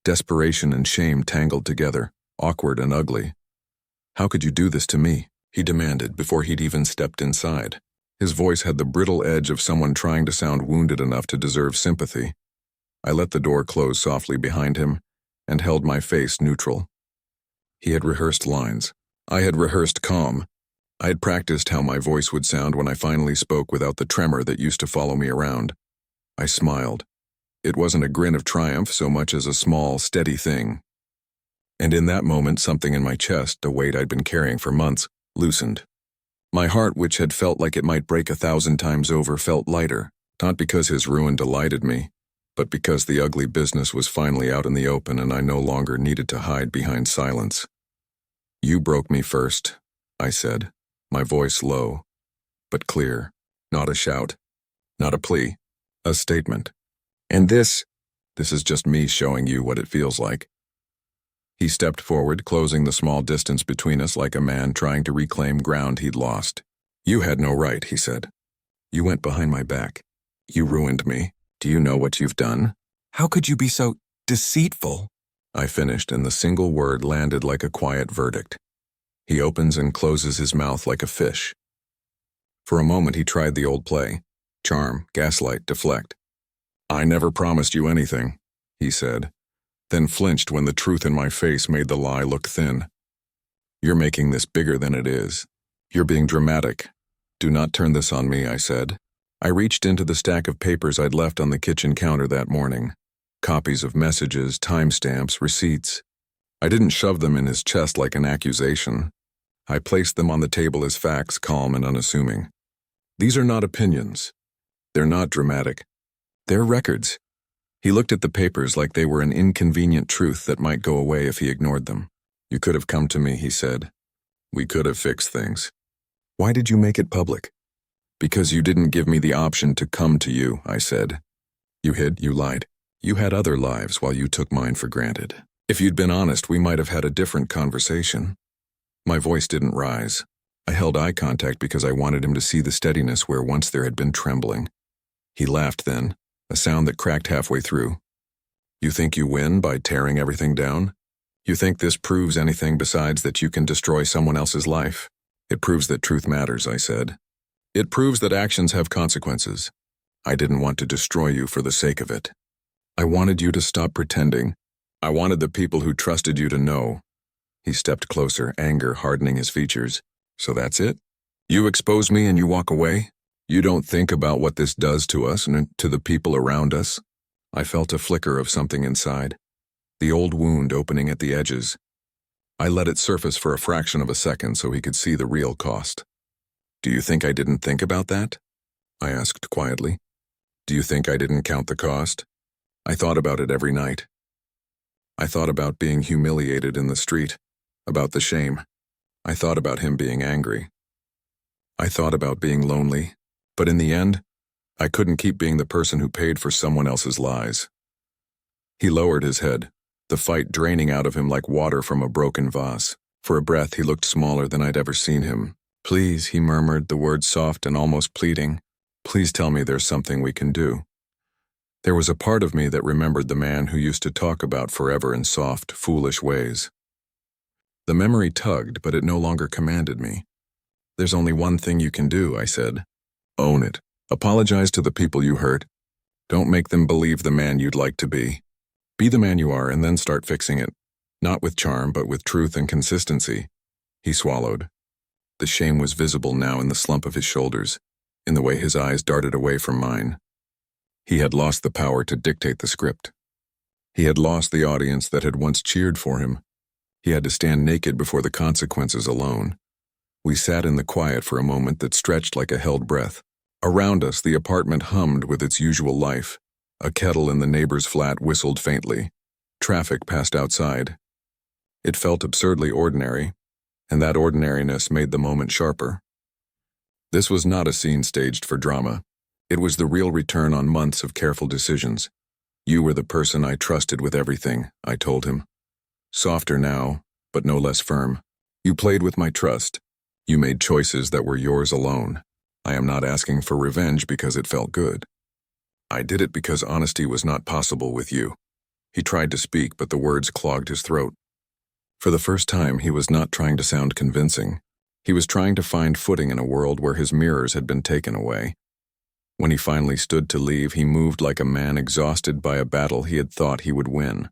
A: Desperation and shame tangled together, awkward and ugly. "How could you do this to me?" he demanded before he'd even stepped inside. His voice had the brittle edge of someone trying to sound wounded enough to deserve sympathy. I let the door close softly behind him and held my face neutral. He had rehearsed lines. I had rehearsed calm. I had practiced how my voice would sound when I finally spoke without the tremor that used to follow me around. I smiled. It wasn't a grin of triumph so much as a small, steady thing. And in that moment, something in my chest, a weight I'd been carrying for months, loosened. My heart, which had felt like it might break 1,000 times over, felt lighter, not because his ruin delighted me, but because the ugly business was finally out in the open and I no longer needed to hide behind silence. "You broke me first," I said, my voice low, but clear, not a shout, not a plea, a statement. "And this is just me showing you what it feels like." He stepped forward, closing the small distance between us like a man trying to reclaim ground he'd lost. "You had no right," he said. "You went behind my back. You ruined me. Do you know what you've done? How could you be so deceitful?" I finished, and the single word landed like a quiet verdict. He opens and closes his mouth like a fish. For a moment he tried the old play. Charm, gaslight, deflect. "I never promised you anything," he said, then flinched when the truth in my face made the lie look thin. "You're making this bigger than it is. You're being dramatic. Do not turn this on me," I said. I reached into the stack of papers I'd left on the kitchen counter that morning. Copies of messages, timestamps, receipts. I didn't shove them in his chest like an accusation. I placed them on the table as facts, calm and unassuming. These are not opinions. They're not dramatic. They're records. He looked at the papers like they were an inconvenient truth that might go away if he ignored them. "You could have come to me," he said. "We could have fixed things." "Why did you make it public?" "Because you didn't give me the option to come to you," I said. "You hid, you lied. You had other lives while you took mine for granted. If you'd been honest, we might have had a different conversation." My voice didn't rise. I held eye contact because I wanted him to see the steadiness where once there had been trembling. He laughed then, a sound that cracked halfway through. "You think you win by tearing everything down? You think this proves anything besides that you can destroy someone else's life?" "It proves that truth matters," I said. "It proves that actions have consequences. I didn't want to destroy you for the sake of it. I wanted you to stop pretending. I wanted the people who trusted you to know." He stepped closer, anger hardening his features. "So that's it? You expose me and you walk away? You don't think about what this does to us and to the people around us?" I felt a flicker of something inside, the old wound opening at the edges. I let it surface for a fraction of a second so he could see the real cost. "Do you think I didn't think about that?" I asked quietly. "Do you think I didn't count the cost? I thought about it every night. I thought about being humiliated in the street, about the shame. I thought about him being angry. I thought about being lonely, but in the end, I couldn't keep being the person who paid for someone else's lies." He lowered his head, the fight draining out of him like water from a broken vase. For a breath, he looked smaller than I'd ever seen him. "Please," he murmured, the words soft and almost pleading. "Please tell me there's something we can do." There was a part of me that remembered the man who used to talk about forever in soft, foolish ways. The memory tugged, but it no longer commanded me. "There's only one thing you can do," I said. "Own it. Apologize to the people you hurt. Don't make them believe the man you'd like to be. Be the man you are and then start fixing it. Not with charm, but with truth and consistency." He swallowed. The shame was visible now in the slump of his shoulders, in the way his eyes darted away from mine. He had lost the power to dictate the script. He had lost the audience that had once cheered for him. He had to stand naked before the consequences alone. We sat in the quiet for a moment that stretched like a held breath. Around us, the apartment hummed with its usual life. A kettle in the neighbor's flat whistled faintly. Traffic passed outside. It felt absurdly ordinary, and that ordinariness made the moment sharper. This was not a scene staged for drama. It was the real return on months of careful decisions. "You were the person I trusted with everything," I told him. Softer now, but no less firm. "You played with my trust. You made choices that were yours alone. I am not asking for revenge because it felt good. I did it because honesty was not possible with you." He tried to speak, but the words clogged his throat. For the first time, he was not trying to sound convincing. He was trying to find footing in a world where his mirrors had been taken away. When he finally stood to leave, he moved like a man exhausted by a battle he had thought he would win.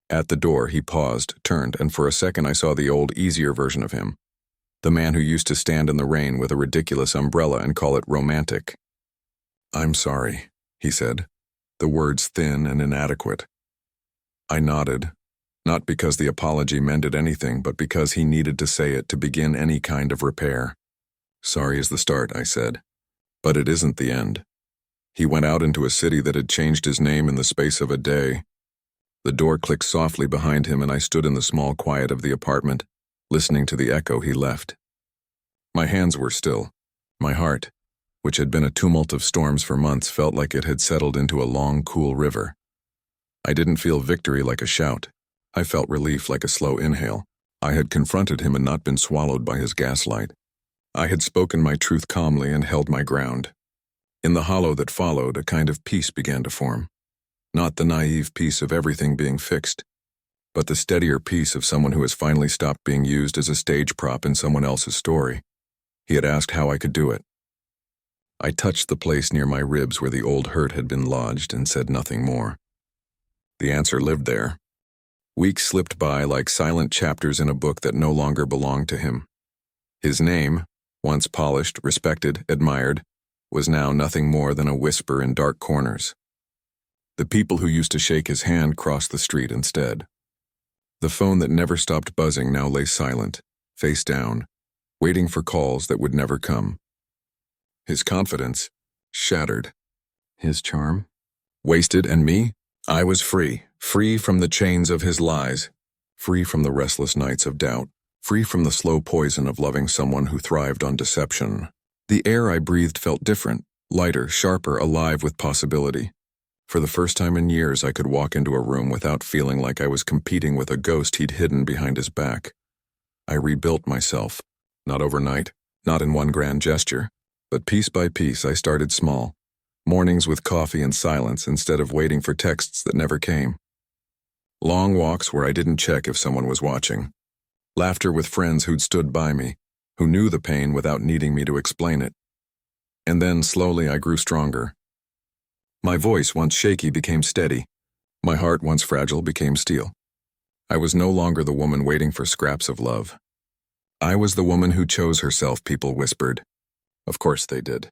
A: At the door, he paused, turned, and for a second I saw the old, easier version of him. The man who used to stand in the rain with a ridiculous umbrella and call it romantic. "I'm sorry," he said, the words thin and inadequate. I nodded, not because the apology mended anything, but because he needed to say it to begin any kind of repair. "Sorry is the start," I said, "but it isn't the end." He went out into a city that had changed his name in the space of a day. The door clicked softly behind him, and I stood in the small quiet of the apartment, listening to the echo he left. My hands were still. My heart, which had been a tumult of storms for months, felt like it had settled into a long, cool river. I didn't feel victory like a shout. I felt relief like a slow inhale. I had confronted him and not been swallowed by his gaslight. I had spoken my truth calmly and held my ground. In the hollow that followed, a kind of peace began to form. Not the naive peace of everything being fixed, but the steadier peace of someone who has finally stopped being used as a stage prop in someone else's story. He had asked how I could do it. I touched the place near my ribs where the old hurt had been lodged and said nothing more. The answer lived there. Weeks slipped by like silent chapters in a book that no longer belonged to him. His name, once polished, respected, admired, was now nothing more than a whisper in dark corners. The people who used to shake his hand crossed the street instead. The phone that never stopped buzzing now lay silent, face down, waiting for calls that would never come. His confidence, shattered. His charm, wasted, and me? I was free, free from the chains of his lies, free from the restless nights of doubt, free from the slow poison of loving someone who thrived on deception. The air I breathed felt different, lighter, sharper, alive with possibility. For the first time in years, I could walk into a room without feeling like I was competing with a ghost he'd hidden behind his back. I rebuilt myself, not overnight, not in one grand gesture, but piece by piece. I started small, mornings with coffee and silence instead of waiting for texts that never came. Long walks where I didn't check if someone was watching. Laughter with friends who'd stood by me, who knew the pain without needing me to explain it. And then, slowly, I grew stronger. My voice, once shaky, became steady. My heart, once fragile, became steel. I was no longer the woman waiting for scraps of love. I was the woman who chose herself, people whispered. Of course they did.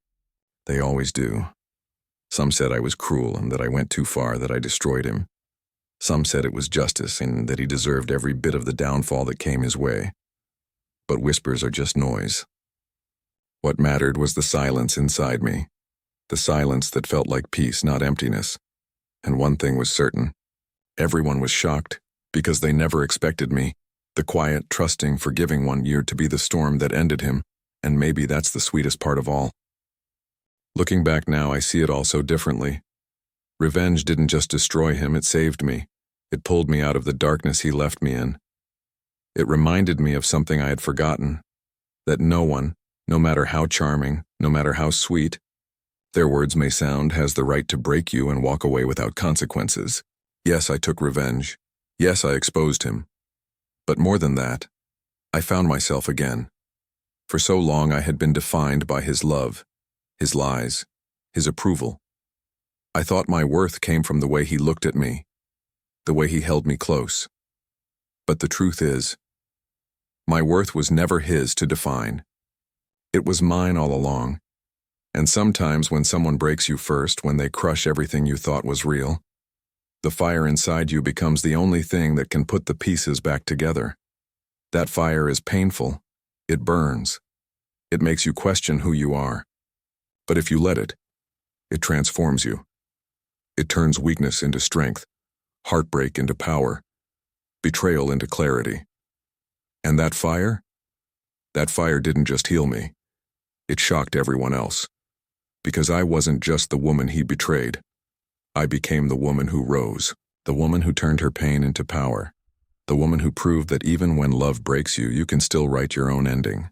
A: They always do. Some said I was cruel and that I went too far, that I destroyed him. Some said it was justice and that he deserved every bit of the downfall that came his way. But whispers are just noise. What mattered was the silence inside me. The silence that felt like peace, not emptiness. And one thing was certain. Everyone was shocked, because they never expected me, the quiet, trusting, forgiving one, year to be the storm that ended him, and maybe that's the sweetest part of all. Looking back now, I see it all so differently. Revenge didn't just destroy him, it saved me. It pulled me out of the darkness he left me in. It reminded me of something I had forgotten, that no one, no matter how charming, no matter how sweet, their words may sound, has the right to break you and walk away without consequences. Yes, I took revenge. Yes, I exposed him. But more than that, I found myself again. For so long I had been defined by his love, his lies, his approval. I thought my worth came from the way he looked at me, the way he held me close. But the truth is, my worth was never his to define. It was mine all along. And sometimes when someone breaks you first, when they crush everything you thought was real, the fire inside you becomes the only thing that can put the pieces back together. That fire is painful. It burns. It makes you question who you are. But if you let it, it transforms you. It turns weakness into strength, heartbreak into power, betrayal into clarity. And that fire didn't just heal me. It shocked everyone else. Because I wasn't just the woman he betrayed. I became the woman who rose, the woman who turned her pain into power, the woman who proved that even when love breaks you, you can still write your own ending.